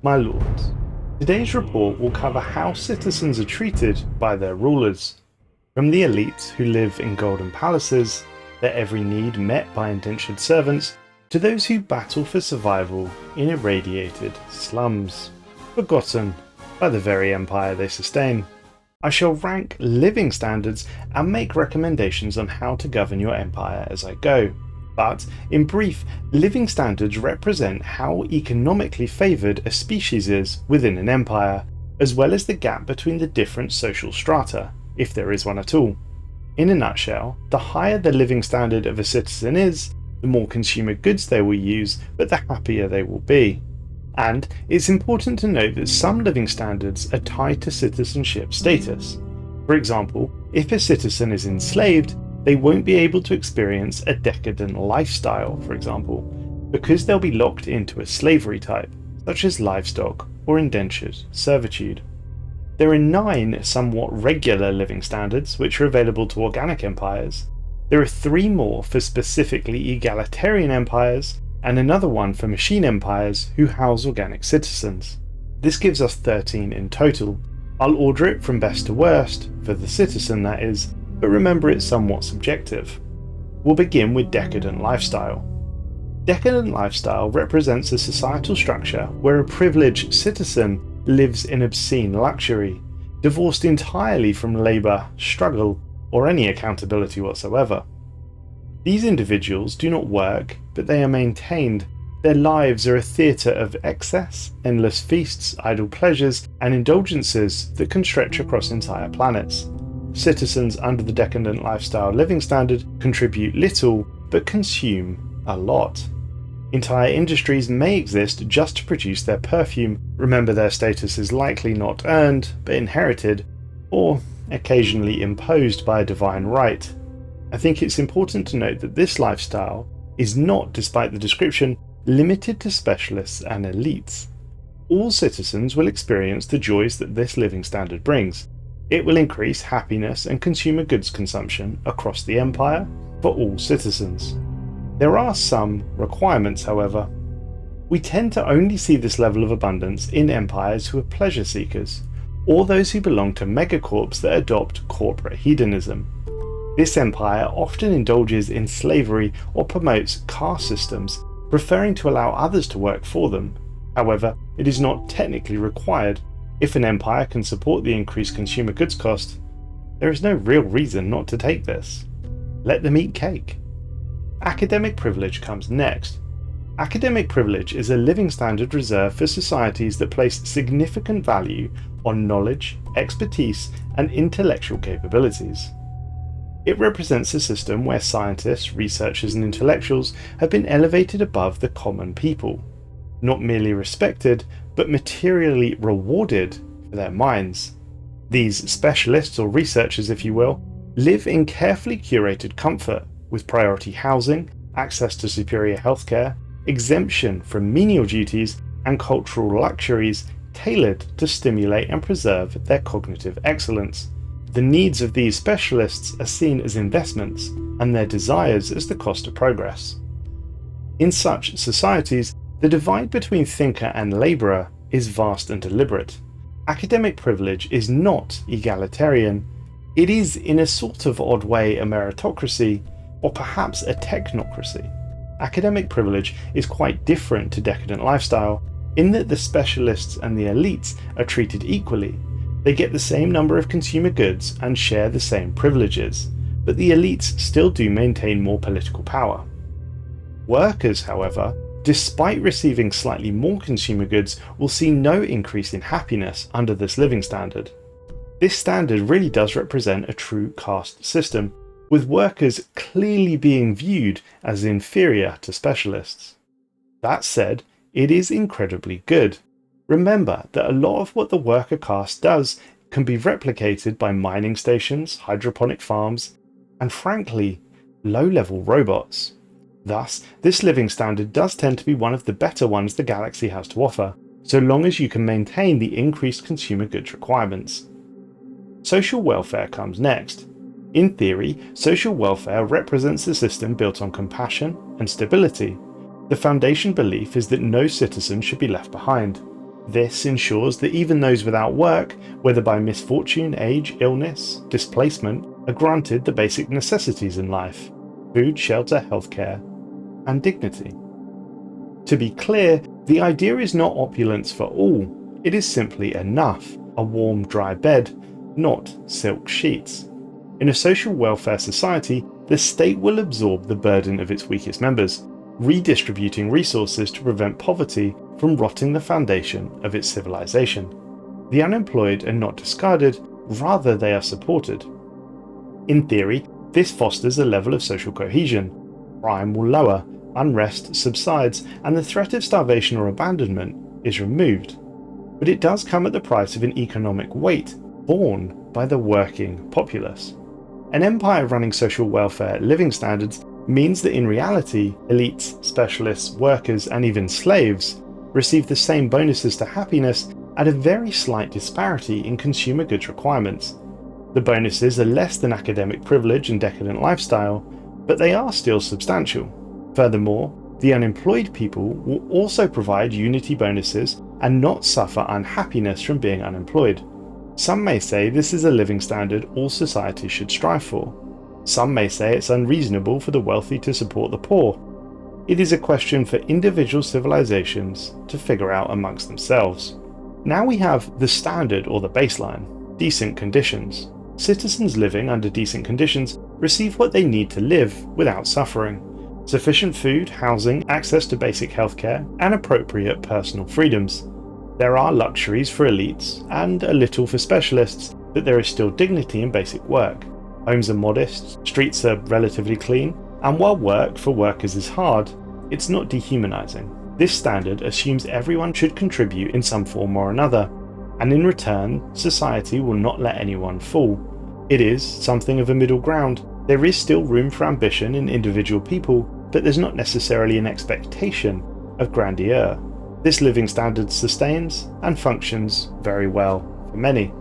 My lords, today's report will cover how citizens are treated by their rulers. From the elites who live in golden palaces, their every need met by indentured servants, to those who battle for survival in irradiated slums, forgotten by the very empire they sustain. I shall rank living standards and make recommendations on how to govern your empire as I go. But, in brief, living standards represent how economically favoured a species is within an empire, as well as the gap between the different social strata, if there is one at all. In a nutshell, the higher the living standard of a citizen is, the more consumer goods they will use, but the happier they will be. And it's important to note that some living standards are tied to citizenship status. For example, if a citizen is enslaved, they won't be able to experience a decadent lifestyle, for example, because they'll be locked into a slavery type, such as livestock or indentured servitude. There are 9 somewhat regular living standards which are available to organic empires. There are 3 more for specifically egalitarian empires, and another one for machine empires who house organic citizens. This gives us 13 in total. I'll order it from best to worst, for the citizen that is, but remember it's somewhat subjective. We'll begin with Decadent Lifestyle. Decadent Lifestyle represents a societal structure where a privileged citizen lives in obscene luxury, divorced entirely from labour, struggle, or any accountability whatsoever. These individuals do not work, but they are maintained. Their lives are a theatre of excess, endless feasts, idle pleasures, and indulgences that can stretch across entire planets. Citizens under the Decadent Lifestyle living standard contribute little, but consume a lot. Entire industries may exist just to produce their perfume. Remember, their status is likely not earned, but inherited, or occasionally imposed by a divine right. I think it's important to note that this lifestyle is not, despite the description, limited to specialists and elites. All citizens will experience the joys that this living standard brings. It will increase happiness and consumer goods consumption across the empire for all citizens. There are some requirements, however. We tend to only see this level of abundance in empires who are pleasure seekers, or those who belong to megacorps that adopt corporate hedonism. This empire often indulges in slavery or promotes caste systems, preferring to allow others to work for them. However, it is not technically required. If an empire can support the increased consumer goods cost, there is no real reason not to take this. Let them eat cake. Academic privilege comes next. Academic privilege is a living standard reserved for societies that place significant value on knowledge, expertise, and intellectual capabilities. It represents a system where scientists, researchers, and intellectuals have been elevated above the common people, not merely respected, but materially rewarded for their minds. These specialists, or researchers if you will, live in carefully curated comfort, with priority housing, access to superior healthcare, exemption from menial duties, and cultural luxuries tailored to stimulate and preserve their cognitive excellence. The needs of these specialists are seen as investments, and their desires as the cost of progress. In such societies, the divide between thinker and labourer is vast and deliberate. Academic privilege is not egalitarian. It is, in a sort of odd way, a meritocracy, or perhaps a technocracy. Academic privilege is quite different to Decadent Lifestyle, in that the specialists and the elites are treated equally. They get the same number of consumer goods and share the same privileges, but the elites still do maintain more political power. Workers, however, despite receiving slightly more consumer goods, will see no increase in happiness under this living standard. This standard really does represent a true caste system, with workers clearly being viewed as inferior to specialists. That said, it is incredibly good. Remember that a lot of what the worker caste does can be replicated by mining stations, hydroponic farms, and frankly, low-level robots. Thus, this living standard does tend to be one of the better ones the galaxy has to offer, so long as you can maintain the increased consumer goods requirements. Social welfare comes next. In theory, social welfare represents a system built on compassion and stability. The foundation belief is that no citizen should be left behind. This ensures that even those without work, whether by misfortune, age, illness, displacement, are granted the basic necessities in life: food, shelter, healthcare, and dignity. To be clear, the idea is not opulence for all, it is simply enough, a warm, dry bed, not silk sheets. In a social welfare society, the state will absorb the burden of its weakest members, redistributing resources to prevent poverty from rotting the foundation of its civilization. The unemployed are not discarded, rather they are supported. In theory, this fosters a level of social cohesion. Crime will lower, unrest subsides, and the threat of starvation or abandonment is removed. But it does come at the price of an economic weight borne by the working populace. An empire running social welfare living standards means that in reality, elites, specialists, workers, and even slaves receive the same bonuses to happiness at a very slight disparity in consumer goods requirements. The bonuses are less than academic privilege and decadent lifestyle, but they are still substantial. Furthermore, the unemployed people will also provide unity bonuses and not suffer unhappiness from being unemployed. Some may say this is a living standard all societies should strive for. Some may say it's unreasonable for the wealthy to support the poor. It is a question for individual civilizations to figure out amongst themselves. Now we have the standard or the baseline, decent conditions. Citizens living under decent conditions receive what they need to live without suffering. Sufficient food, housing, access to basic healthcare, and appropriate personal freedoms. There are luxuries for elites and a little for specialists, but there is still dignity in basic work. Homes are modest, streets are relatively clean, and while work for workers is hard, it's not dehumanizing. This standard assumes everyone should contribute in some form or another, and in return, society will not let anyone fall. It is something of a middle ground. There is still room for ambition in individual people, but there's not necessarily an expectation of grandeur. This living standard sustains and functions very well for many.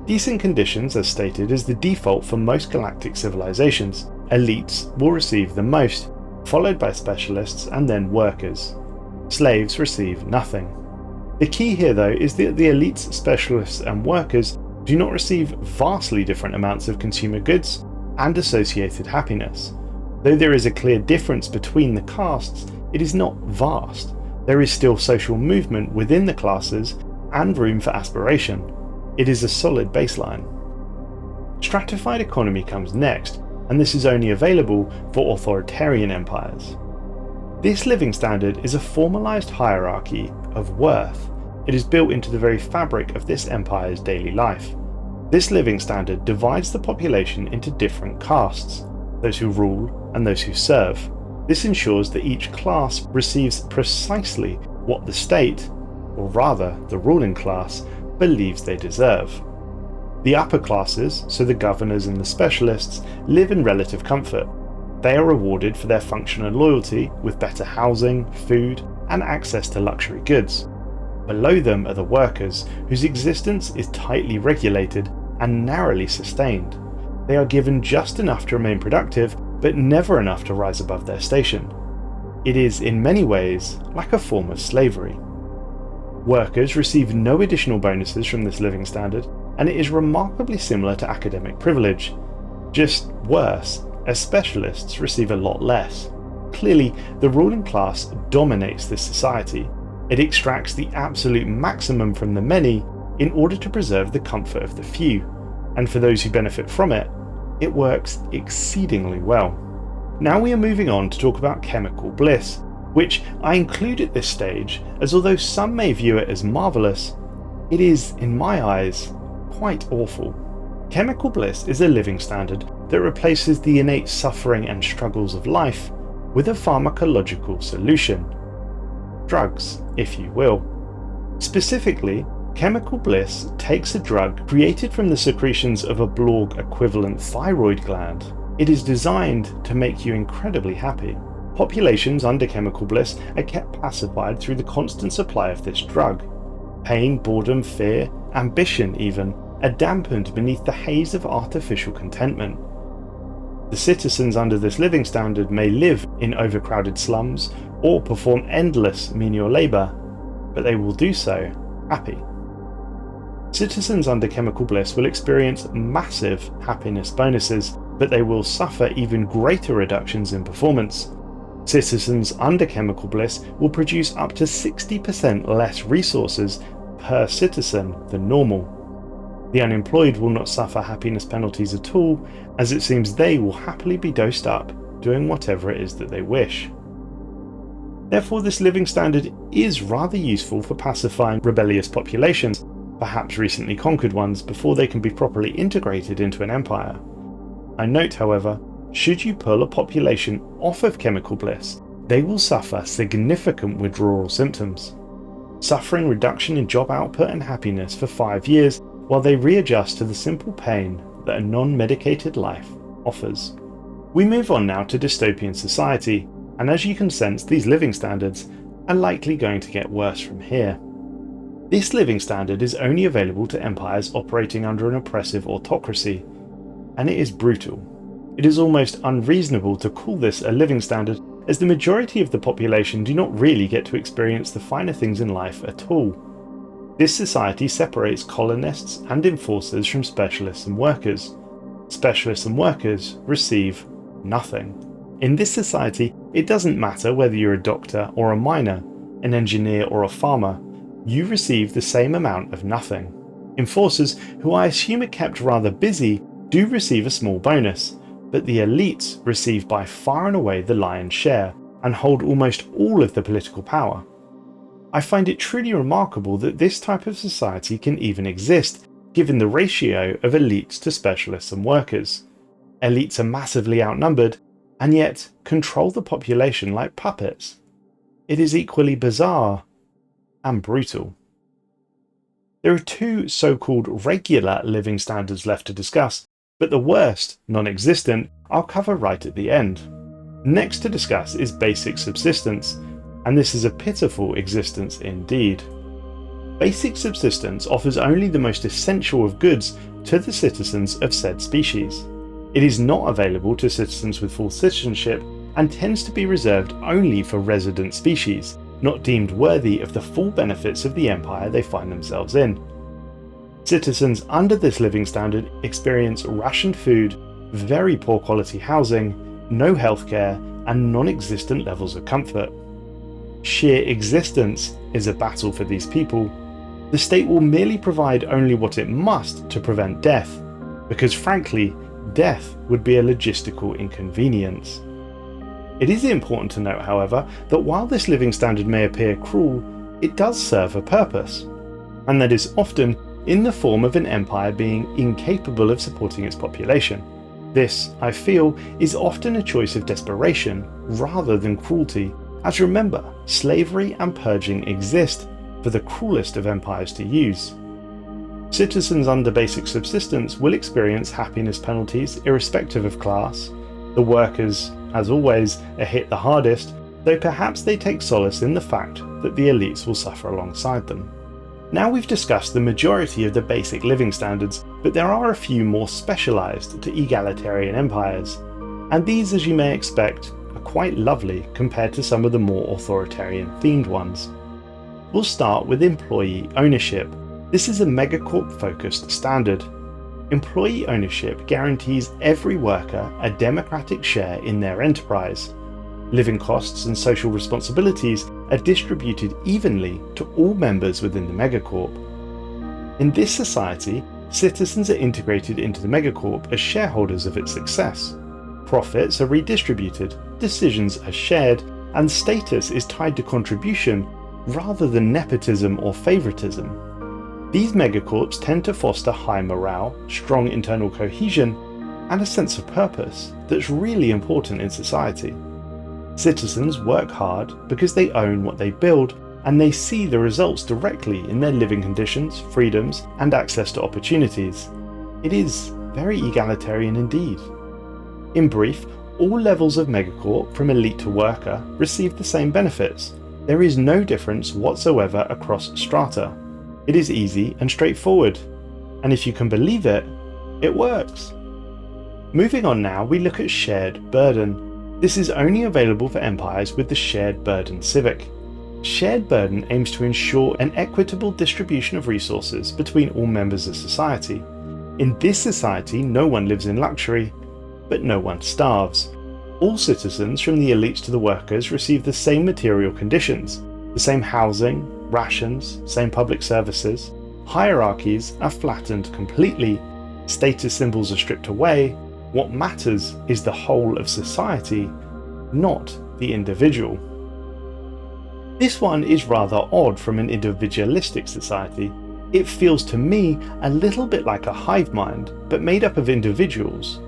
Decent conditions, as stated, is the default for most galactic civilizations. Elites will receive the most, followed by specialists and then workers. Slaves receive nothing. The key here though is that the elites, specialists and workers do not receive vastly different amounts of consumer goods and associated happiness. Though there is a clear difference between the castes, it is not vast. There is still social movement within the classes and room for aspiration. It is a solid baseline. Stratified economy comes next, and this is only available for authoritarian empires. This living standard is a formalized hierarchy of worth. It is built into the very fabric of this empire's daily life. This living standard divides the population into different castes, those who rule and those who serve. This ensures that each class receives precisely what the state, or rather the ruling class, believes they deserve. The upper classes, so the governors and the specialists, live in relative comfort. They are rewarded for their function and loyalty with better housing, food, and access to luxury goods. Below them are the workers, whose existence is tightly regulated and narrowly sustained. They are given just enough to remain productive, but never enough to rise above their station. It is in many ways like a form of slavery. Workers receive no additional bonuses from this living standard, and it is remarkably similar to academic privilege, just worse, as specialists receive a lot less. Clearly, the ruling class dominates this society. It extracts the absolute maximum from the many in order to preserve the comfort of the few, and for those who benefit from it, it works exceedingly well. Now we are moving on to talk about chemical bliss, which I include at this stage as although some may view it as marvellous, it is, in my eyes, quite awful. Chemical bliss is a living standard that replaces the innate suffering and struggles of life with a pharmacological solution. Drugs, if you will. Specifically, chemical bliss takes a drug created from the secretions of a Blorg equivalent thyroid gland. It is designed to make you incredibly happy. Populations under chemical bliss are kept pacified through the constant supply of this drug. Pain, boredom, fear, ambition even, are dampened beneath the haze of artificial contentment. The citizens under this living standard may live in overcrowded slums or perform endless menial labour, but they will do so happy. Citizens under chemical bliss will experience massive happiness bonuses, but they will suffer even greater reductions in performance. Citizens under chemical bliss will produce up to 60% less resources per citizen than normal. The unemployed will not suffer happiness penalties at all, as it seems they will happily be dosed up, doing whatever it is that they wish. Therefore, this living standard is rather useful for pacifying rebellious populations, perhaps recently conquered ones, before they can be properly integrated into an empire. I note, however, should you pull a population off of chemical bliss, they will suffer significant withdrawal symptoms, suffering reduction in job output and happiness for 5 years while they readjust to the simple pain that a non-medicated life offers. We move on now to Dystopian Society, and as you can sense, these living standards are likely going to get worse from here. This living standard is only available to empires operating under an oppressive autocracy, and it is brutal. It is almost unreasonable to call this a living standard, as the majority of the population do not really get to experience the finer things in life at all. This society separates colonists and enforcers from specialists and workers. Specialists and workers receive nothing. In this society, it doesn't matter whether you're a doctor or a miner, an engineer or a farmer, you receive the same amount of nothing. Enforcers, who I assume are kept rather busy, do receive a small bonus, but the elites receive by far and away the lion's share and hold almost all of the political power. I find it truly remarkable that this type of society can even exist, given the ratio of elites to specialists and workers. Elites are massively outnumbered, and yet control the population like puppets. It is equally bizarre and brutal. There are two so-called regular living standards left to discuss, but the worst, non-existent, I'll cover right at the end. Next to discuss is basic subsistence, and this is a pitiful existence indeed. Basic subsistence offers only the most essential of goods to the citizens of said species. It is not available to citizens with full citizenship and tends to be reserved only for resident species, not deemed worthy of the full benefits of the empire they find themselves in. Citizens under this living standard experience rationed food, very poor quality housing, no healthcare, and non-existent levels of comfort. Sheer existence is a battle for these people. The state will merely provide only what it must to prevent death, because frankly, death would be a logistical inconvenience. It is important to note, however, that while this living standard may appear cruel, it does serve a purpose, and that is often in the form of an empire being incapable of supporting its population. This, I feel, is often a choice of desperation rather than cruelty, as remember, slavery and purging exist for the cruelest of empires to use. Citizens under basic subsistence will experience happiness penalties irrespective of class. The workers, as always, are hit the hardest, though perhaps they take solace in the fact that the elites will suffer alongside them. Now we've discussed the majority of the basic living standards, but there are a few more specialised to egalitarian empires, and these, as you may expect, are quite lovely compared to some of the more authoritarian themed ones. We'll start with employee ownership. This is a megacorp focused standard. Employee ownership guarantees every worker a democratic share in their enterprise. Living costs and social responsibilities are distributed evenly to all members within the megacorp. In this society, citizens are integrated into the megacorp as shareholders of its success. Profits are redistributed, decisions are shared, and status is tied to contribution rather than nepotism or favoritism. These megacorps tend to foster high morale, strong internal cohesion, and a sense of purpose that's really important in society. Citizens work hard because they own what they build, and they see the results directly in their living conditions, freedoms, and access to opportunities. It is very egalitarian indeed. In brief, all levels of megacorp, from elite to worker, receive the same benefits. There is no difference whatsoever across strata. It is easy and straightforward, and if you can believe it, it works. Moving on now, we look at shared burden. This is only available for empires with the shared burden civic. Shared burden aims to ensure an equitable distribution of resources between all members of society. In this society, no one lives in luxury, but no one starves. All citizens, from the elites to the workers, receive the same material conditions, the same housing, rations, same public services. Hierarchies are flattened completely, status symbols are stripped away. What matters is the whole of society, not the individual. This one is rather odd from an individualistic society. It feels to me a little bit like a hive mind, but made up of individuals.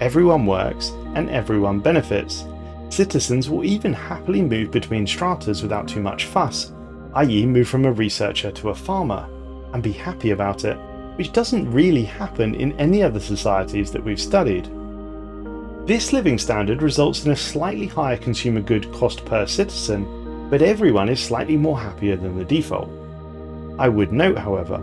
Everyone works and everyone benefits. Citizens will even happily move between stratas without too much fuss, i.e. move from a researcher to a farmer, and be happy about it, which doesn't really happen in any other societies that we've studied. This living standard results in a slightly higher consumer good cost per citizen, but everyone is slightly more happier than the default. I would note, however,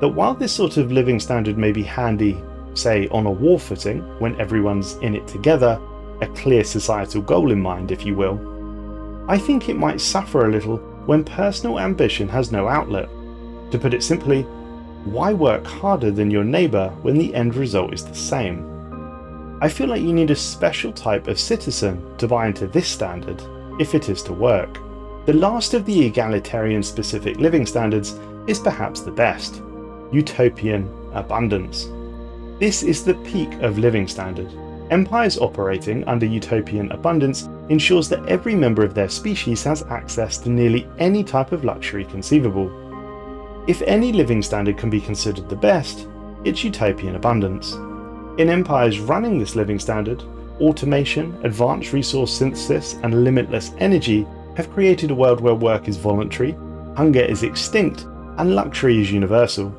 that while this sort of living standard may be handy, say on a war footing, when everyone's in it together, a clear societal goal in mind, if you will, I think it might suffer a little when personal ambition has no outlet. To put it simply, why work harder than your neighbour when the end result is the same? I feel like you need a special type of citizen to buy into this standard, if it is to work. The last of the egalitarian specific living standards is perhaps the best: Utopian Abundance. This is the peak of living standard. Empires operating under Utopian Abundance ensures that every member of their species has access to nearly any type of luxury conceivable. If any living standard can be considered the best, it's Utopian Abundance. In empires running this living standard, automation, advanced resource synthesis, and limitless energy have created a world where work is voluntary, hunger is extinct, and luxury is universal.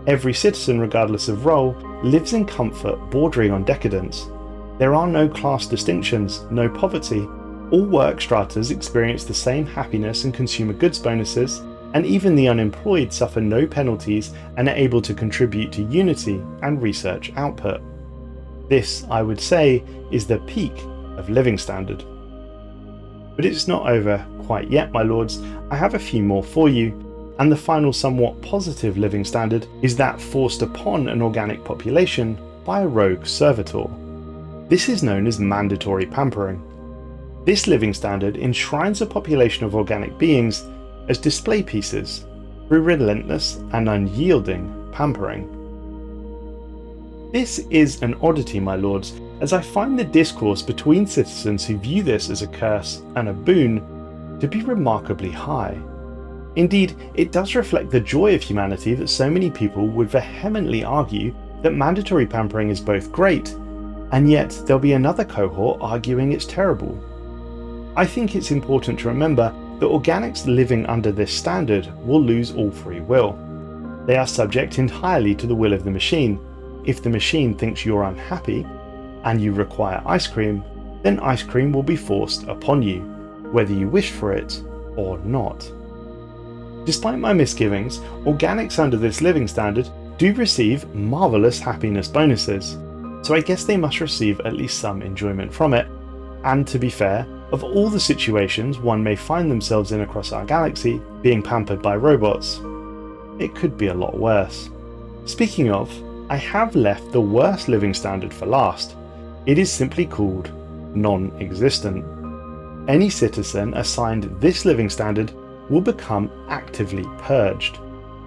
Every citizen, regardless of role, lives in comfort bordering on decadence. There are no class distinctions, no poverty. All work stratas experience the same happiness and consumer goods bonuses, and even the unemployed suffer no penalties and are able to contribute to unity and research output. This, I would say, is the peak of living standard. But it's not over quite yet, my lords. I have a few more for you. And the final somewhat positive living standard is that forced upon an organic population by a rogue servitor. This is known as mandatory pampering. This living standard enshrines a population of organic beings as display pieces through relentless and unyielding pampering. This is an oddity, my lords, as I find the discourse between citizens who view this as a curse and a boon to be remarkably high. Indeed, it does reflect the joy of humanity that so many people would vehemently argue that mandatory pampering is both great, and yet there'll be another cohort arguing it's terrible. I think it's important to remember that organics living under this standard will lose all free will. They are subject entirely to the will of the machine. If the machine thinks you're unhappy, and you require ice cream, then ice cream will be forced upon you, whether you wish for it or not. Despite my misgivings, organics under this living standard do receive marvellous happiness bonuses, so I guess they must receive at least some enjoyment from it. And to be fair, of all the situations one may find themselves in across our galaxy, being pampered by robots, it could be a lot worse. Speaking of, I have left the worst living standard for last. It is simply called Non-Existent. Any citizen assigned this living standard will become actively purged.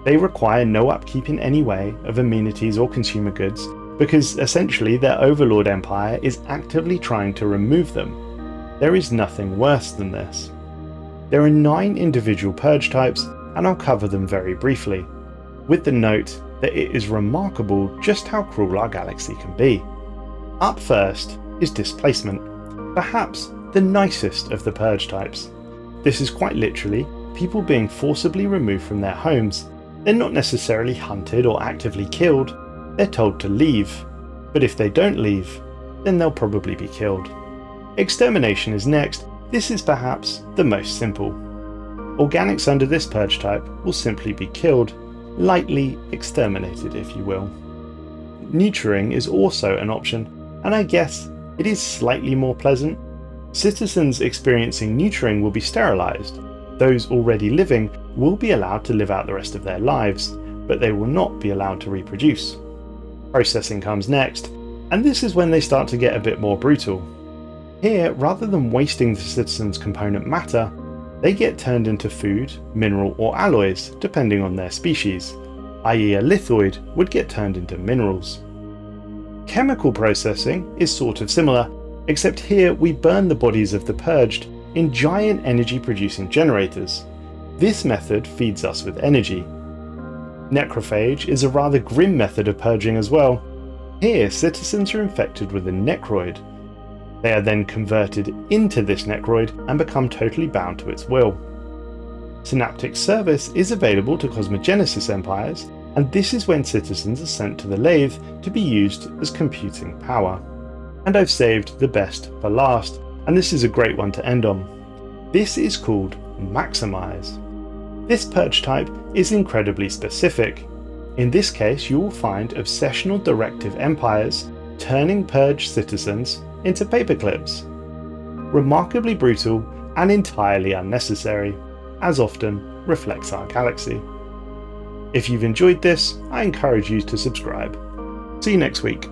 They require no upkeep in any way of amenities or consumer goods, because essentially their overlord empire is actively trying to remove them. There is nothing worse than this. There are 9 individual purge types, and I'll cover them very briefly, with the note that it is remarkable just how cruel our galaxy can be. Up first is displacement, perhaps the nicest of the purge types. This is quite literally people being forcibly removed from their homes. They're not necessarily hunted or actively killed, they're told to leave, but if they don't leave, then they'll probably be killed. Extermination is next. This is perhaps the most simple. Organics under this purge type will simply be killed, lightly exterminated if you will. Neutering is also an option, and I guess it is slightly more pleasant. Citizens experiencing neutering will be sterilized. Those already living will be allowed to live out the rest of their lives, but they will not be allowed to reproduce. Processing comes next, and this is when they start to get a bit more brutal. Here, rather than wasting the citizens' component matter, they get turned into food, mineral or alloys, depending on their species, i.e. a lithoid would get turned into minerals. Chemical processing is sort of similar, except here we burn the bodies of the purged in giant energy-producing generators. This method feeds us with energy. Necrophage is a rather grim method of purging as well. Here, citizens are infected with a necroid. They are then converted into this necroid and become totally bound to its will. Synaptic service is available to cosmogenesis empires, and this is when citizens are sent to the lathe to be used as computing power. And I've saved the best for last, and this is a great one to end on. This is called Maximize. This purge type is incredibly specific. In this case, you will find obsessional directive empires turning purged citizens into paperclips. Remarkably brutal and entirely unnecessary, as often reflects our galaxy. If you've enjoyed this, I encourage you to subscribe. See you next week.